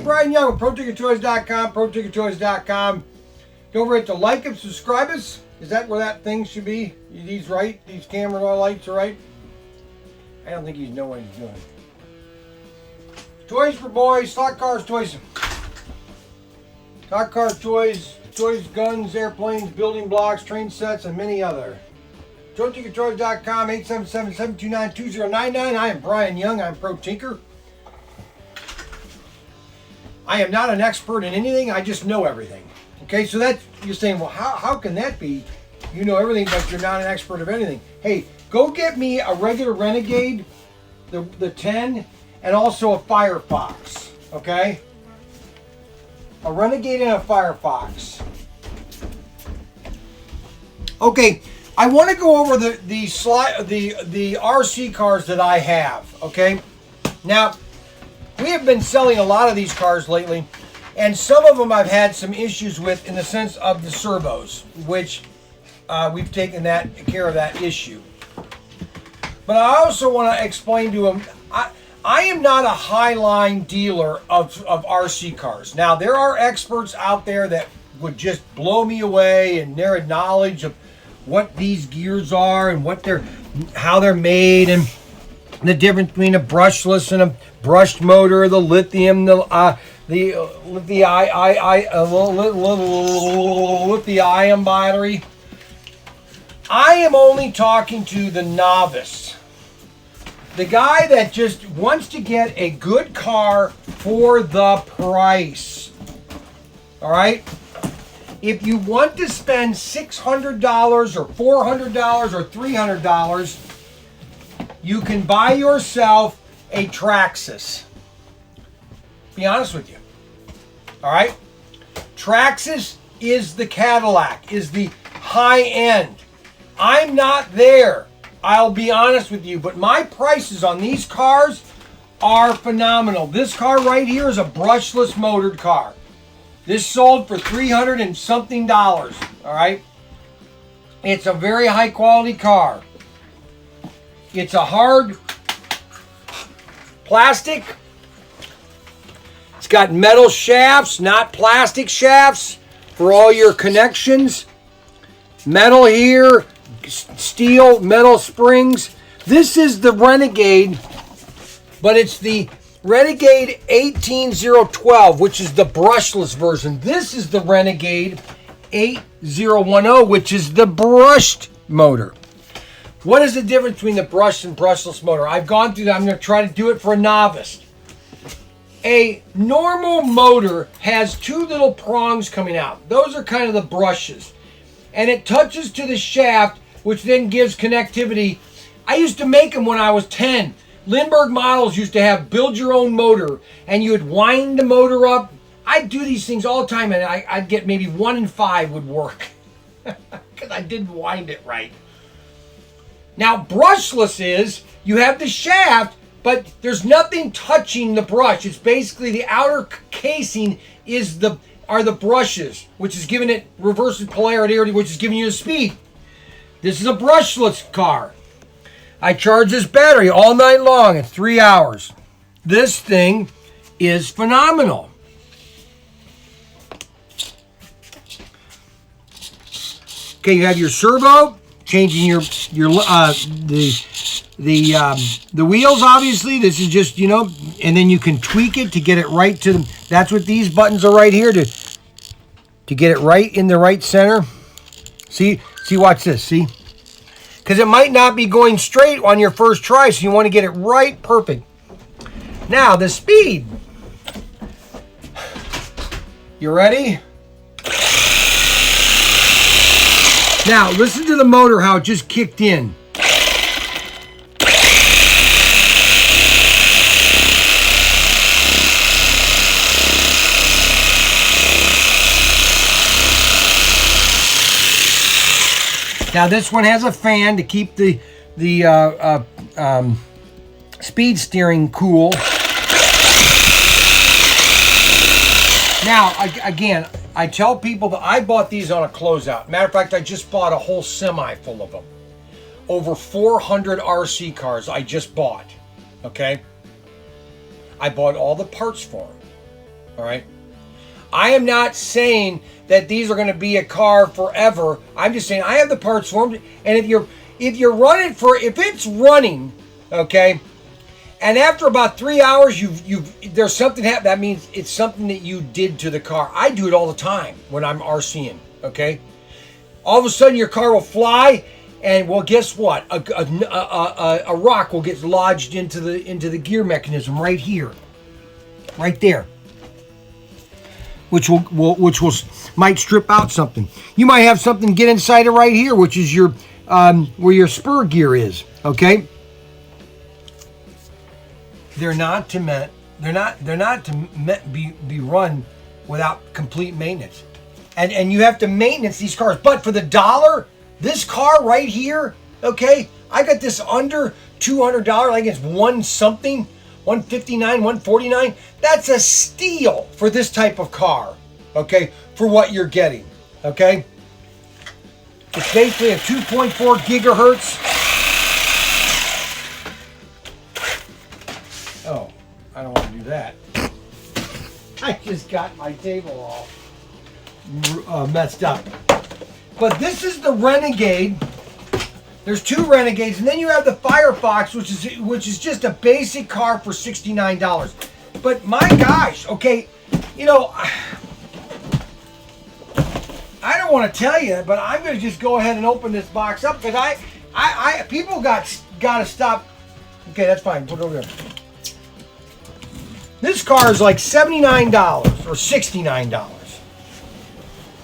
Brian Young with ProTinkerToys.com, ProTinkerToys.com. Don't forget to like and subscribe us. Is that where that thing should be? These right? These camera lights are right? I don't think you know what he's doing. Toys for boys, stock cars, toys. Stock cars, toys, guns, airplanes, building blocks, train sets, and many other. ProTinkerToys.com, 877-729-2099. I am Brian Young. I'm Pro Tinker. I am not an expert in anything. I just know everything. Okay, so that's, you're saying, well, how can that be? You know everything, but you're not an expert of anything. Hey, go get me a regular Renegade, the 10, and also a Firefox. Okay? A Renegade and a Firefox. Okay, I want to go over the RC cars that I have. Okay, now we have been selling a lot of these cars lately, and some of them I've had some issues with in the sense of the servos, which we've taken care of that issue. But I also want to explain to them, I am not a high-line dealer of RC cars. Now, there are experts out there that would just blow me away in their knowledge of what these gears are and how they're made, and the difference between a brushless and a brushed motor, the lithium, the lithium battery. I am only talking to the novice, the guy that just wants to get a good car for the price. All right? If you want to spend $600 or $400 or $300, you can buy yourself a Traxxas. Be honest with you. All right? Traxxas is the Cadillac, is the high end. I'm not there. I'll be honest with you, but my prices on these cars are phenomenal. This car right here is a brushless motored car. This sold for $300 and something, all right? It's a very high quality car. It's a hard plastic. It's got metal shafts, not plastic shafts for all your connections. Metal here, steel, metal springs. This is the Renegade, but it's the Renegade 18012, which is the brushless version. This is the Renegade 8010, which is the brushed motor. What is the difference between the brushed and brushless motor? I've gone through that. I'm going to try to do it for a novice. A normal motor has two little prongs coming out. Those are kind of the brushes. And it touches to the shaft, which then gives connectivity. I used to make them when I was 10. Lindbergh models used to have build your own motor, and you would wind the motor up. I'd do these things all the time, and I'd get maybe 1 in 5 would work because I didn't wind it right. Now, brushless is you have the shaft, but there's nothing touching the brush. It's basically the outer casing are the brushes, which is giving it reverse polarity, which is giving you the speed. This is a brushless car. I charge this battery all night long at 3 hours. This thing is phenomenal. Okay, you have your servo, changing the wheels. Obviously, this is just and then you can tweak it to get it right to them. That's what these buttons are right here to get it right in the right center. See, watch this. See. Because it might not be going straight on your first try, so you want to get it right perfect. Now, the speed. You ready? Now, listen to the motor, how it just kicked in. Now this one has a fan to keep the speed steering cool. Now, again, I tell people that I bought these on a closeout. Matter of fact, I just bought a whole semi full of them. Over 400 RC cars I just bought, okay? I bought all the parts for them. All right. I am not saying that these are going to be a car forever. I'm just saying I have the parts for them. And if you're running if it's running, okay, and after about 3 hours, there's something happened. That means it's something that you did to the car. I do it all the time when I'm RCing. Okay, all of a sudden your car will fly, and well, guess what? A rock will get lodged into the gear mechanism right here, right there, which might strip out something. You might have something get inside it right here, which is your where your spur gear is. Okay. They're not to be run without complete maintenance, and you have to maintenance these cars. But for the dollar, this car right here, okay, I got this under $200. I think it's $159, $149. That's a steal for this type of car, okay, for what you're getting, okay. It's basically a 2.4 gigahertz. Oh, I don't want to do that. I just got my table all messed up. But this is the Renegade. There's two Renegades, and then you have the Firefox, which is just a basic car for $69. But my gosh, okay, you know, I don't want to tell you, but I'm going to just go ahead and open this box up because people got to stop. Okay, that's fine. Put it over there. This car is like $79 or $69.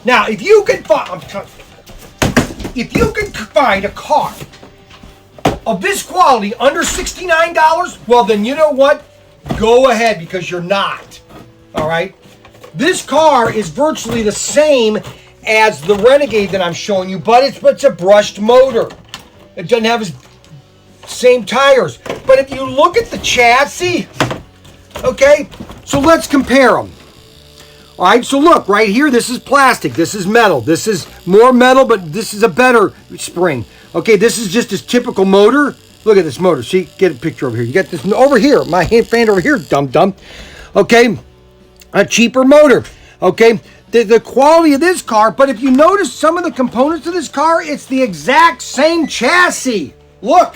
Now, if you can find a car of this quality under $69, well, then you know what? Go ahead, because you're not. All right? This car is virtually the same as the Renegade that I'm showing you, but it's a brushed motor. It doesn't have the same tires. But if you look at the chassis, okay, so let's compare them. All right, so look, right here, this is plastic. This is metal. This is more metal, but this is a better spring. Okay, this is just this typical motor. Look at this motor. See, get a picture over here. You got this over here. My hand fan over here, dum-dum. Okay, a cheaper motor. Okay, the quality of this car, but if you notice some of the components of this car, it's the exact same chassis. Look.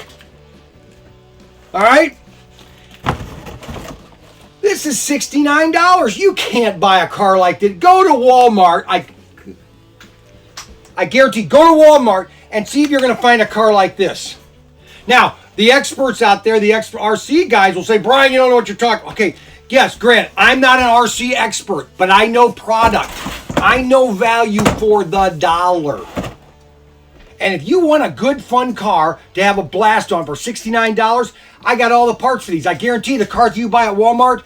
All right. This is $69. You can't buy a car like this. Go to Walmart. I guarantee, go to Walmart and see if you're going to find a car like this. Now, the experts out there, the expert RC guys will say, Brian, you don't know what you're talking. Okay, yes, Grant, I'm not an RC expert, but I know product. I know value for the dollar. And if you want a good, fun car to have a blast on for $69, I got all the parts for these. I guarantee the cars you buy at Walmart,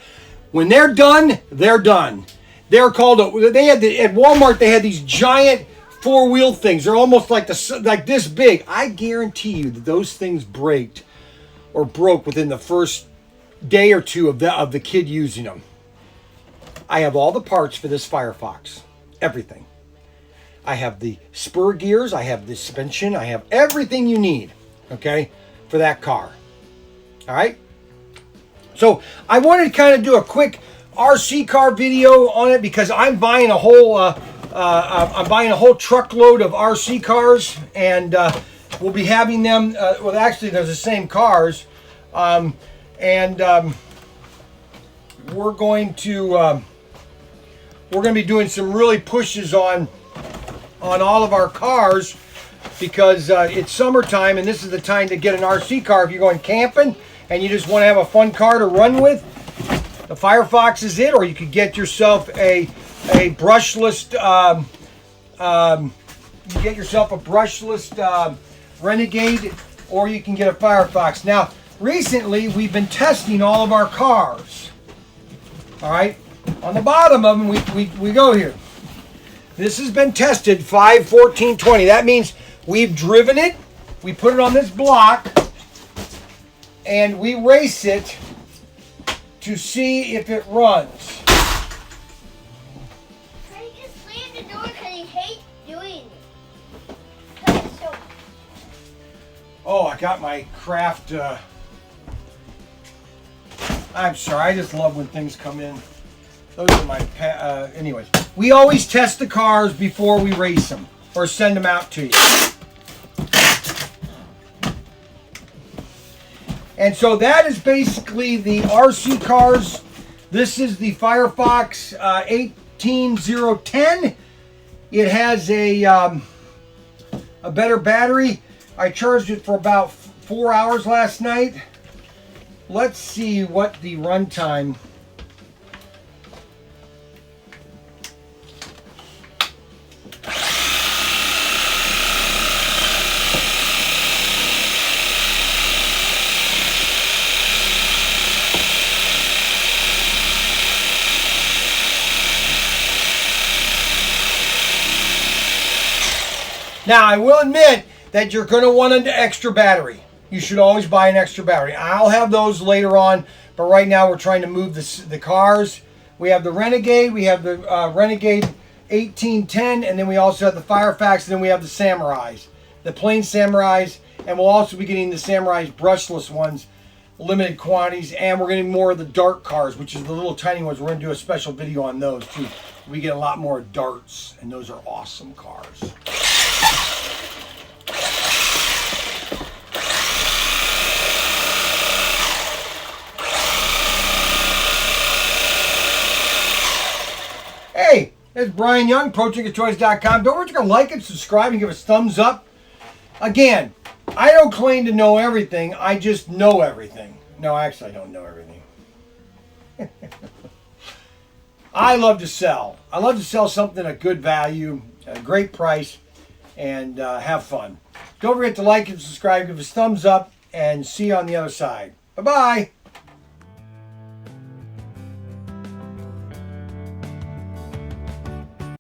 when they're done, they're done. They're called, at Walmart, they had these giant four-wheel things. They're almost like this big. I guarantee you that those things broke within the first day or two of the kid using them. I have all the parts for this Firefox. Everything. I have the spur gears, I have the suspension, I have everything you need, okay, for that car. All right? So I wanted to kind of do a quick RC car video on it because I'm buying a whole truckload of RC cars, and we'll be having them. Well, actually, they're the same cars, and we're going to be doing some really pushes on all of our cars because it's summertime and this is the time to get an RC car if you're going camping and you just want to have a fun car to run with. The Firefox is it, or you could get yourself a brushless Renegade, or you can get a Firefox. Now, recently we've been testing all of our cars. All right, on the bottom of them we go here. This has been tested 5, 14, 20. That means we've driven it, we put it on this block, and we race it to see if it runs. Can you just slam the door because I hate doing it? Oh, I got my craft. I'm sorry, I just love when things come in Those are my, anyways. We always test the cars before we race them or send them out to you. And so that is basically the RC cars. This is the Firefox 18010. It has a better battery. I charged it for about 4 hours last night. Let's see what the runtime. Now, I will admit that you're going to want an extra battery. You should always buy an extra battery. I'll have those later on, but right now we're trying to move the cars. We have the Renegade, we have the Renegade 1810, and then we also have the Firefox, and then we have the Samurais, the plain Samurais, and we'll also be getting the Samurais brushless ones, limited quantities, and we're getting more of the dart cars, which is the little tiny ones. We're going to do a special video on those too. We get a lot more darts, and those are awesome cars. Hey, it's Brian Young, ProTinkerToys.com. Don't forget to like and subscribe and give us thumbs up. Again, I don't claim to know everything. I just know everything. No, actually, I don't know everything. I love to sell. I love to sell something at good value, at a great price, and have fun. Don't forget to like and subscribe, give us thumbs up, and see you on the other side. Bye-bye.